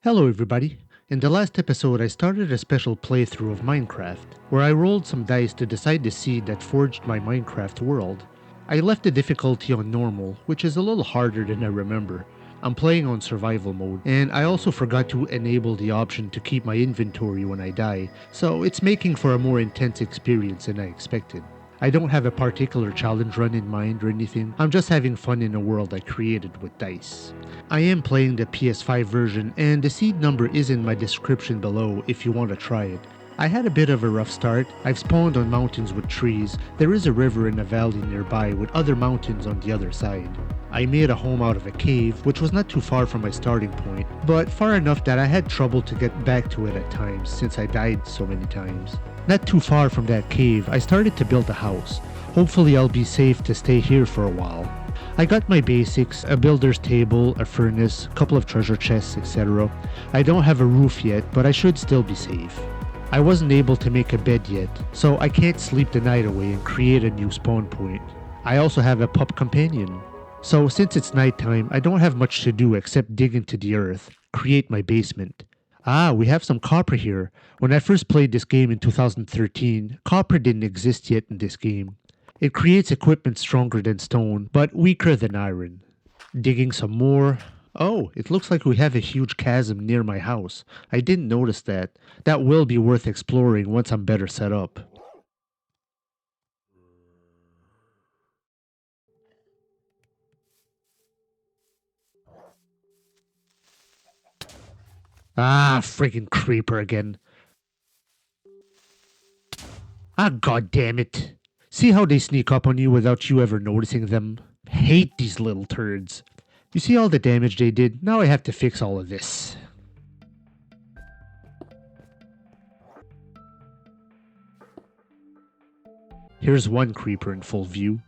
Hello everybody. In the last episode I started a special playthrough of Minecraft, where I rolled some dice to decide the seed that forged my Minecraft world. I left the difficulty on normal, which is a little harder than I remember. I'm playing on survival mode, and I also forgot to enable the option to keep my inventory when I die, so it's making for a more intense experience than I expected. I don't have a particular challenge run in mind or anything, I'm just having fun in a world I created with dice. I am playing the PS5 version, and the seed number is in my description below if you want to try it. I had a bit of a rough start. I've spawned on mountains with trees. There is a river in a valley nearby with other mountains on the other side. I made a home out of a cave, which was not too far from my starting point, but far enough that I had trouble to get back to it at times since I died so many times. Not too far from that cave, I started to build a house. Hopefully I'll be safe to stay here for a while. I got my basics, a builder's table, a furnace, a couple of treasure chests, etc. I don't have a roof yet, but I should still be safe. I wasn't able to make a bed yet, so I can't sleep the night away and create a new spawn point. I also have a pup companion. So since it's nighttime, I don't have much to do except dig into the earth, create my basement. We have some copper here. When I first played this game in 2013, copper didn't exist yet in this game. It creates equipment stronger than stone, but weaker than iron. Digging some more. Oh, it looks like we have a huge chasm near my house. I didn't notice that. That will be worth exploring once I'm better set up. Friggin' creeper again. God damn it. See how they sneak up on you without you ever noticing them? Hate these little turds. You see all the damage they did? Now I have to fix all of this. Here's one creeper in full view.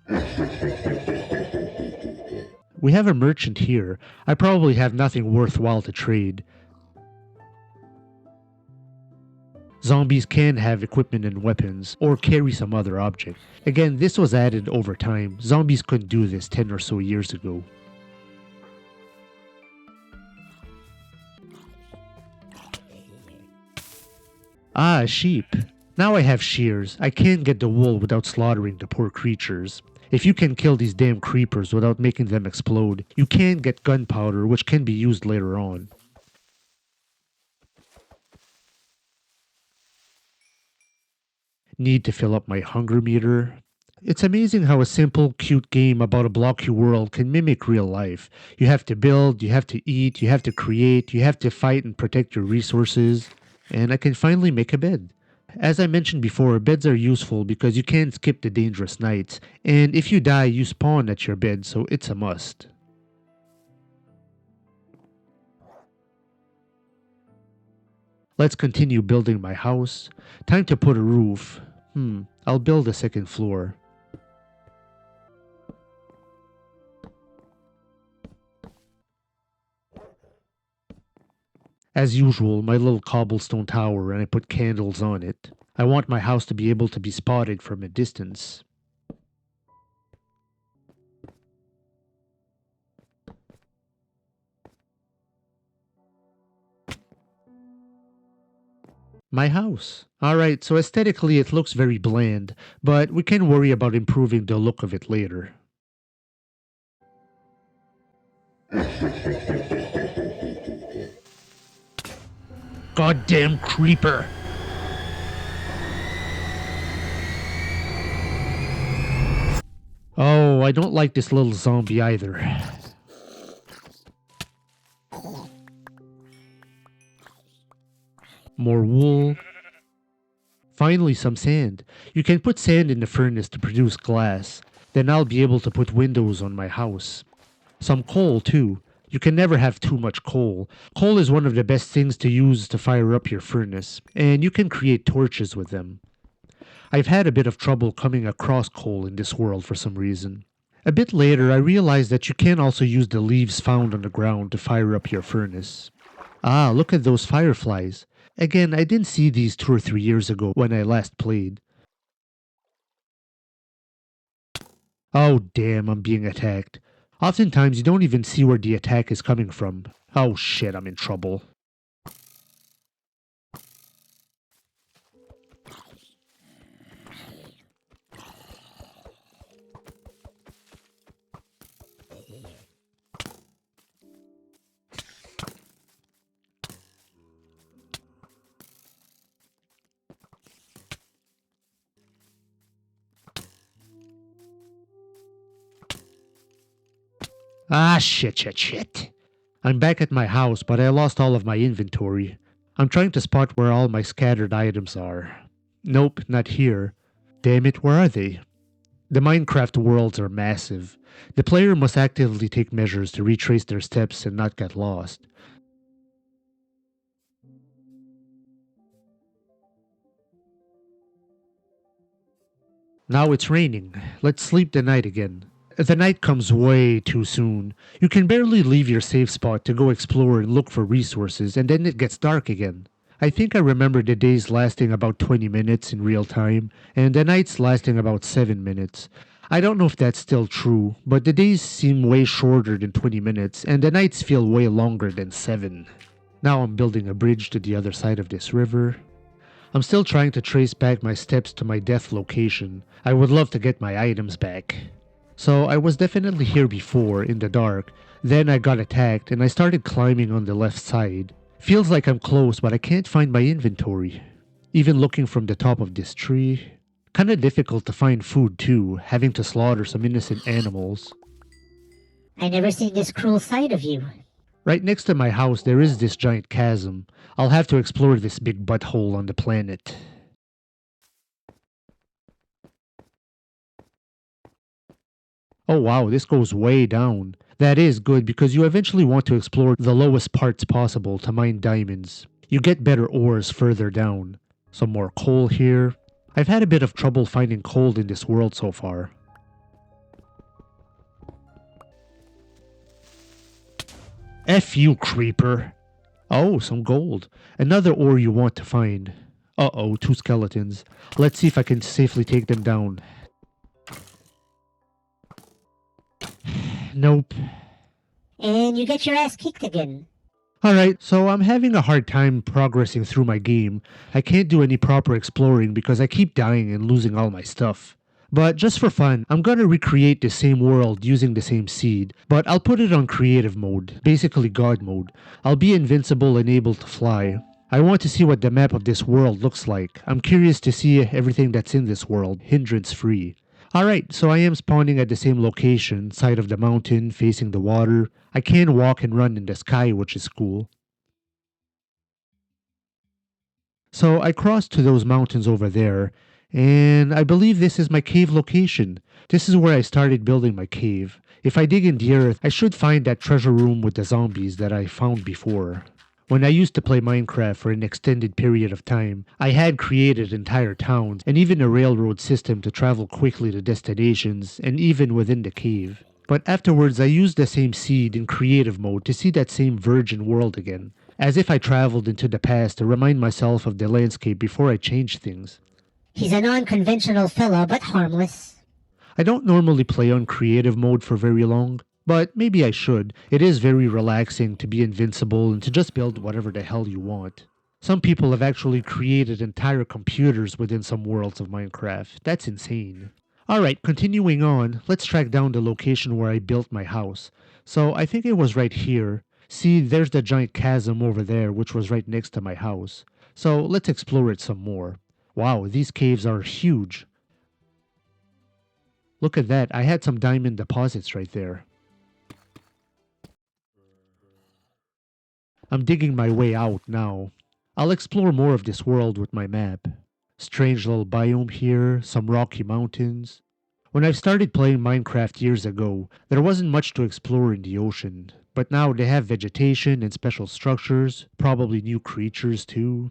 We have a merchant here. I probably have nothing worthwhile to trade. Zombies can have equipment and weapons, or carry some other object. Again, this was added over time. Zombies couldn't do this 10 or so years ago. A sheep. Now I have shears. I can get the wool without slaughtering the poor creatures. If you can kill these damn creepers without making them explode, you can get gunpowder, which can be used later on. Need to fill up my hunger meter. It's amazing how a simple, cute game about a blocky world can mimic real life. You have to build, you have to eat, you have to create, you have to fight and protect your resources. And I can finally make a bed. As I mentioned before, beds are useful because you can skip the dangerous nights, and if you die, you spawn at your bed, so it's a must. Let's continue building my house. Time to put a roof. I'll build a second floor. As usual, my little cobblestone tower, and I put candles on it. I want my house to be able to be spotted from a distance. My house. Alright, so aesthetically it looks very bland, but we can worry about improving the look of it later. Goddamn creeper! Oh, I don't like this little zombie either. More wool. Finally some sand. You can put sand in the furnace to produce glass. Then I'll be able to put windows on my house. Some coal too. You can never have too much coal. Coal is one of the best things to use to fire up your furnace, and you can create torches with them. I've had a bit of trouble coming across coal in this world for some reason. A bit later, I realized that you can also use the leaves found on the ground to fire up your furnace. Look at those fireflies. Again, I didn't see these 2 or 3 years ago when I last played. Oh damn, I'm being attacked. Oftentimes you don't even see where the attack is coming from. Oh shit, I'm in trouble. Ah, shit. I'm back at my house, but I lost all of my inventory. I'm trying to spot where all my scattered items are. Nope, not here. Damn it, where are they? The Minecraft worlds are massive. The player must actively take measures to retrace their steps and not get lost. Now it's raining. Let's sleep the night again. The night comes way too soon. You can barely leave your safe spot to go explore and look for resources, and then it gets dark again. I think I remember the days lasting about 20 minutes in real time, and the nights lasting about 7 minutes. I don't know if that's still true, but the days seem way shorter than 20 minutes, and the nights feel way longer than 7. Now I'm building a bridge to the other side of this river. I'm still trying to trace back my steps to my death location. I would love to get my items back. So I was definitely here before, in the dark. Then I got attacked and I started climbing on the left side. Feels like I'm close, but I can't find my inventory. Even looking from the top of this tree. Kinda difficult to find food too, having to slaughter some innocent animals. I never seen this cruel side of you. Right next to my house there is this giant chasm. I'll have to explore this big butthole on the planet. Oh wow, this goes way down. That is good because you eventually want to explore the lowest parts possible to mine diamonds. You get better ores further down. Some more coal here. I've had a bit of trouble finding coal in this world so far. F you, creeper. Oh, some gold. Another ore you want to find. Uh-oh, 2 skeletons. Let's see if I can safely take them down. Nope. And you get your ass kicked again. Alright, so I'm having a hard time progressing through my game. I can't do any proper exploring because I keep dying and losing all my stuff. But just for fun, I'm gonna recreate the same world using the same seed, but I'll put it on creative mode, basically God mode. I'll be invincible and able to fly. I want to see what the map of this world looks like. I'm curious to see everything that's in this world, hindrance free. Alright, so I am spawning at the same location, side of the mountain, facing the water. I can walk and run in the sky, which is cool. So I crossed to those mountains over there, and I believe this is my cave location. This is where I started building my cave. If I dig in the earth, I should find that treasure room with the zombies that I found before. When I used to play Minecraft for an extended period of time, I had created entire towns and even a railroad system to travel quickly to destinations and even within the cave. But afterwards I used the same seed in creative mode to see that same virgin world again, as if I traveled into the past to remind myself of the landscape before I changed things. He's a non-conventional fella, but harmless. I don't normally play on creative mode for very long, but maybe I should. It is very relaxing to be invincible and to just build whatever the hell you want. Some people have actually created entire computers within some worlds of Minecraft. That's insane. Alright, continuing on, let's track down the location where I built my house. So I think it was right here. See, there's the giant chasm over there, which was right next to my house. So let's explore it some more. Wow, these caves are huge. Look at that, I had some diamond deposits right there. I'm digging my way out now. I'll explore more of this world with my map. Strange little biome here, some rocky mountains. When I started playing Minecraft years ago, there wasn't much to explore in the ocean, but now they have vegetation and special structures, probably new creatures too.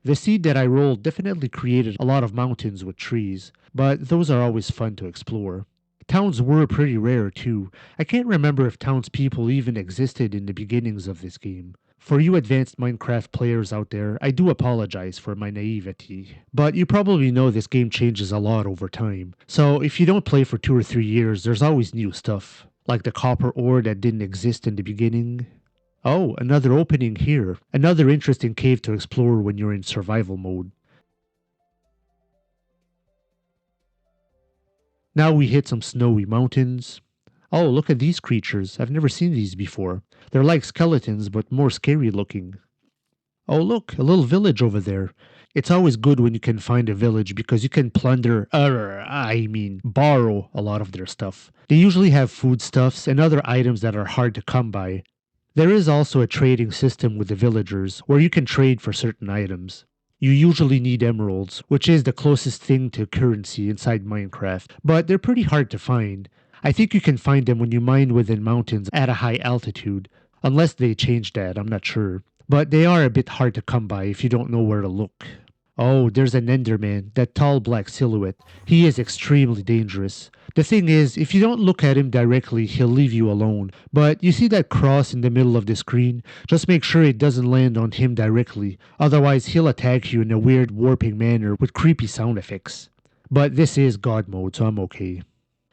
The seed that I rolled definitely created a lot of mountains with trees, but those are always fun to explore. Towns were pretty rare too. I can't remember if townspeople even existed in the beginnings of this game. For you advanced Minecraft players out there, I do apologize for my naivety. But you probably know this game changes a lot over time. So if you don't play for 2 or 3 years, there's always new stuff. Like the copper ore that didn't exist in the beginning. Oh, another opening here. Another interesting cave to explore when you're in survival mode. Now we hit some snowy mountains. Oh, look at these creatures. I've never seen these before. They're like skeletons, but more scary looking. Oh, look, a little village over there. It's always good when you can find a village because you can borrow a lot of their stuff. They usually have foodstuffs and other items that are hard to come by. There is also a trading system with the villagers where you can trade for certain items. You usually need emeralds, which is the closest thing to currency inside Minecraft, but they're pretty hard to find. I think you can find them when you mine within mountains at a high altitude, unless they changed that, I'm not sure. But they are a bit hard to come by if you don't know where to look. Oh, there's an Enderman, that tall black silhouette. He is extremely dangerous. The thing is, if you don't look at him directly, he'll leave you alone. But you see that cross in the middle of the screen? Just make sure it doesn't land on him directly. Otherwise, he'll attack you in a weird warping manner with creepy sound effects. But this is God mode, so I'm okay.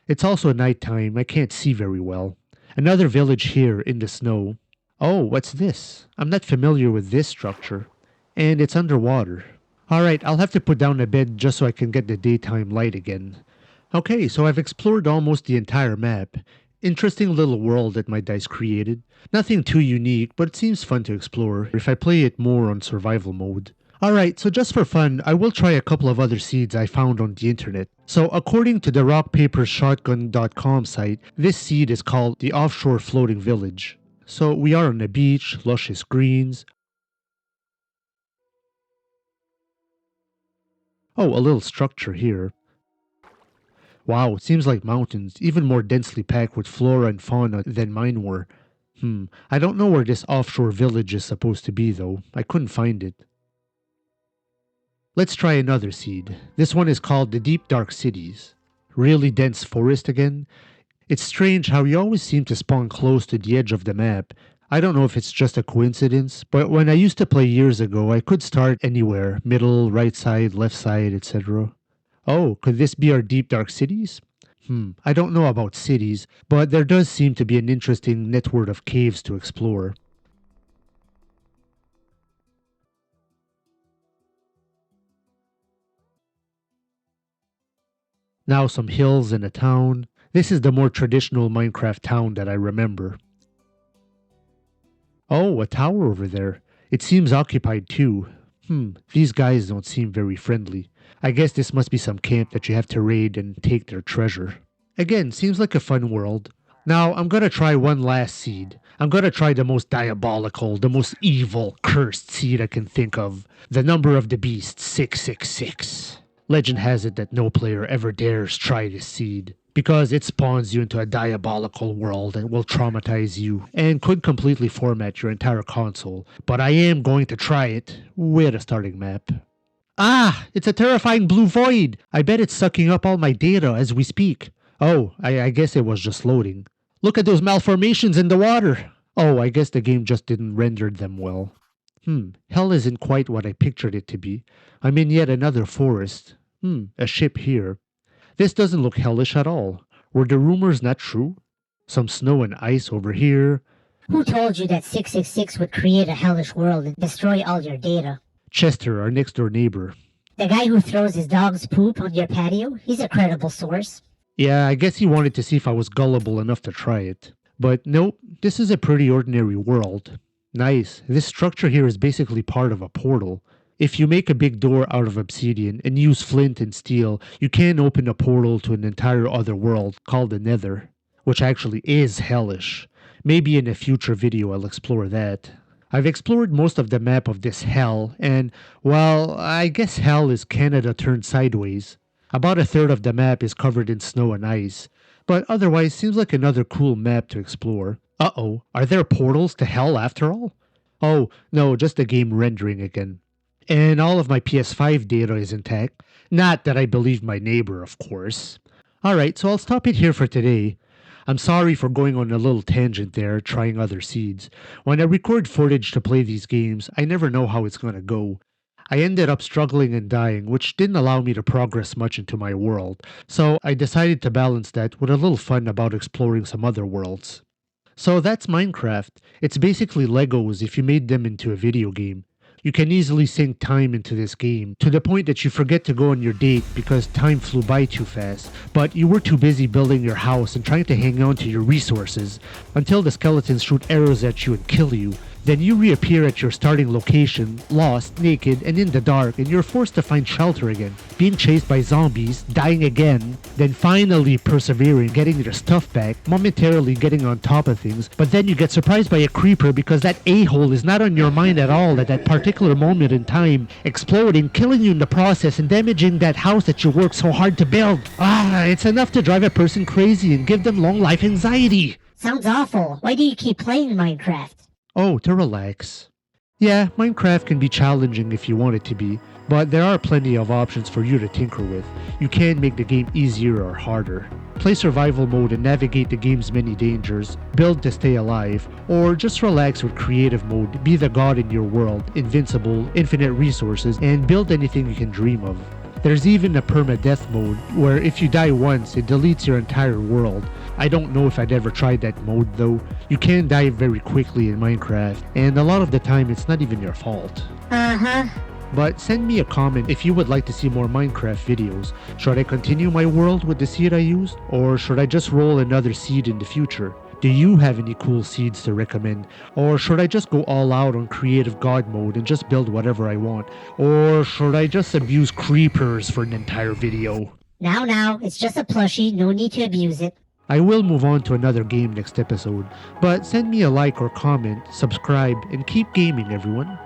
It's also nighttime, I can't see very well. Another village here in the snow. Oh, what's this? I'm not familiar with this structure. And it's underwater. Alright, I'll have to put down a bed just so I can get the daytime light again. Okay, so I've explored almost the entire map. Interesting little world that my dice created. Nothing too unique, but it seems fun to explore if I play it more on survival mode. Alright, so just for fun, I will try a couple of other seeds I found on the internet. So according to the rockpapershotgun.com site, this seed is called the Offshore Floating Village. So we are on a beach, luscious greens. Oh, a little structure here. Wow, it seems like mountains, even more densely packed with flora and fauna than mine were. I don't know where this offshore village is supposed to be though. I couldn't find it. Let's try another seed. This one is called the Deep Dark Cities. Really dense forest again. It's strange how you always seem to spawn close to the edge of the map. I don't know if it's just a coincidence, but when I used to play years ago, I could start anywhere, middle, right side, left side, etc. Oh, could this be our Deep Dark Cities? I don't know about cities, but there does seem to be an interesting network of caves to explore. Now some hills and a town. This is the more traditional Minecraft town that I remember. Oh, a tower over there. It seems occupied too. These guys don't seem very friendly. I guess this must be some camp that you have to raid and take their treasure. Again, seems like a fun world. Now, I'm gonna try one last seed. I'm gonna try the most diabolical, the most evil, cursed seed I can think of. The number of the beast, 666. Legend has it that no player ever dares try this seed, because it spawns you into a diabolical world that will traumatize you and could completely format your entire console. But I am going to try it with a starting map. Ah, it's a terrifying blue void. I bet it's sucking up all my data as we speak. Oh, I guess it was just loading. Look at those malformations in the water. Oh, I guess the game just didn't render them well. Hell isn't quite what I pictured it to be. I'm in yet another forest. A ship here. This doesn't look hellish at all. Were the rumors not true? Some snow and ice over here. Who told you that 666 would create a hellish world and destroy all your data? Chester, our next door neighbor. The guy who throws his dog's poop on your patio? He's a credible source. Yeah, I guess he wanted to see if I was gullible enough to try it. But nope, this is a pretty ordinary world. Nice, this structure here is basically part of a portal. If you make a big door out of obsidian and use flint and steel, you can open a portal to an entire other world called the Nether, which actually is hellish. Maybe in a future video I'll explore that. I've explored most of the map of this hell, and, well, I guess hell is Canada turned sideways. About a third of the map is covered in snow and ice, but otherwise seems like another cool map to explore. Uh-oh, are there portals to hell after all? Oh, no, just the game rendering again. And all of my PS5 data is intact. Not that I believe my neighbor, of course. Alright, so I'll stop it here for today. I'm sorry for going on a little tangent there, trying other seeds. When I record footage to play these games, I never know how it's gonna go. I ended up struggling and dying, which didn't allow me to progress much into my world, so I decided to balance that with a little fun about exploring some other worlds. So that's Minecraft. It's basically Legos if you made them into a video game. You can easily sink time into this game, to the point that you forget to go on your date because time flew by too fast, but you were too busy building your house and trying to hang on to your resources, until the skeletons shoot arrows at you and kill you. Then you reappear at your starting location, lost, naked, and in the dark, and you're forced to find shelter again, being chased by zombies, dying again, then finally persevering, getting your stuff back, momentarily getting on top of things, but then you get surprised by a creeper because that a-hole is not on your mind at all at that particular moment in time, exploding, killing you in the process, and damaging that house that you worked so hard to build. It's enough to drive a person crazy and give them long life anxiety. Sounds awful. Why do you keep playing Minecraft? Oh, to relax. Yeah, Minecraft can be challenging if you want it to be, but there are plenty of options for you to tinker with. You can make the game easier or harder. Play survival mode and navigate the game's many dangers, build to stay alive, or just relax with creative mode, be the god in your world, invincible, infinite resources, and build anything you can dream of. There's even a permadeath mode, where if you die once, it deletes your entire world. I don't know if I'd ever tried that mode though. You can die very quickly in Minecraft, and a lot of the time it's not even your fault. But send me a comment if you would like to see more Minecraft videos. Should I continue my world with the seed I used, or should I just roll another seed in the future? Do you have any cool seeds to recommend? Or should I just go all out on creative god mode and just build whatever I want? Or should I just abuse creepers for an entire video? Now, it's just a plushie, no need to abuse it. I will move on to another game next episode, but send me a like or comment, subscribe, and keep gaming everyone.